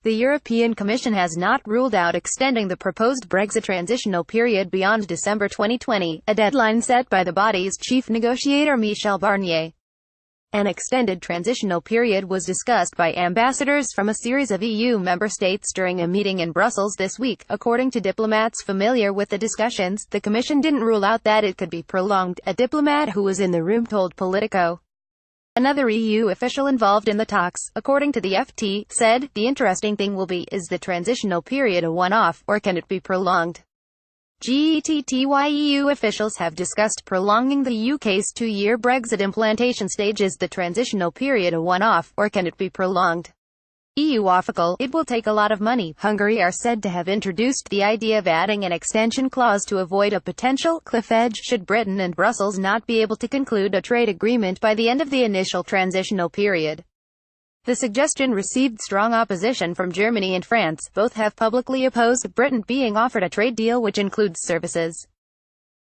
The European Commission has not ruled out extending the proposed Brexit transitional period beyond December 2020, a deadline set by the body's chief negotiator Michel Barnier. An extended transitional period was discussed by ambassadors from a series of EU member states during a meeting in Brussels this week. According to diplomats familiar with the discussions, the Commission didn't rule out that it could be prolonged, a diplomat who was in the room told Politico. Another EU official involved in the talks, according to the FT, said, "The interesting thing will be, is the transitional period a one-off, or can it be prolonged?" EU officials have discussed prolonging the UK's two-year Brexit implementation stage. Is the transitional period a one-off, or can it be prolonged? EU official, it will take a lot of money. Hungary are said to have introduced the idea of adding an extension clause to avoid a potential cliff edge should Britain and Brussels not be able to conclude a trade agreement by the end of the initial transitional period. The suggestion received strong opposition from Germany and France. Both have publicly opposed Britain being offered a trade deal which includes services.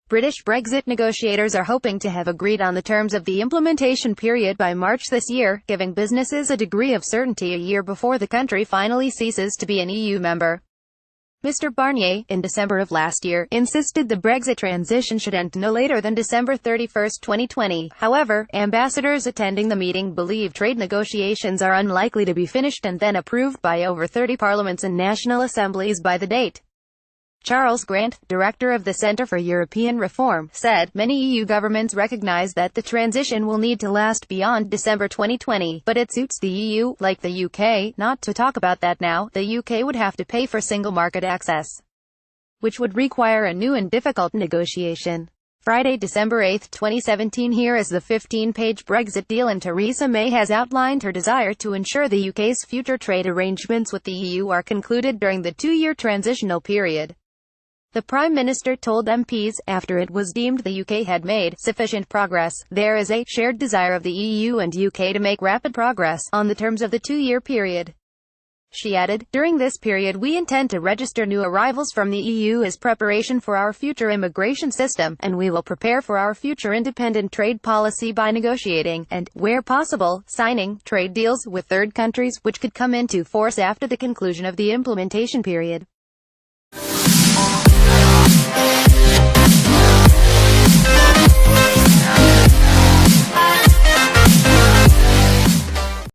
British Brexit negotiators are hoping to have agreed on the terms of the implementation period by March this year, giving businesses a degree of certainty a year before the country finally ceases to be an EU member. Mr. Barnier, in December of last year, insisted the Brexit transition should end no later than December 31, 2020. However, ambassadors attending the meeting believe trade negotiations are unlikely to be finished and then approved by over 30 parliaments and national assemblies by the date. Charles Grant, director of the Centre for European Reform, said, "Many EU governments recognize that the transition will need to last beyond December 2020, but it suits the EU, like the UK, not to talk about that now. The UK would have to pay for single market access, which would require a new and difficult negotiation." Friday, December 8, 2017. Here is the 15-page Brexit deal, and Theresa May has outlined her desire to ensure the UK's future trade arrangements with the EU are concluded during the two-year transitional period. The Prime Minister told MPs, after it was deemed the UK had made sufficient progress, there is a shared desire of the EU and UK to make rapid progress on the terms of the two-year period. She added, "During this period we intend to register new arrivals from the EU as preparation for our future immigration system, and we will prepare for our future independent trade policy by negotiating, and, where possible, signing, trade deals with third countries, which could come into force after the conclusion of the implementation period."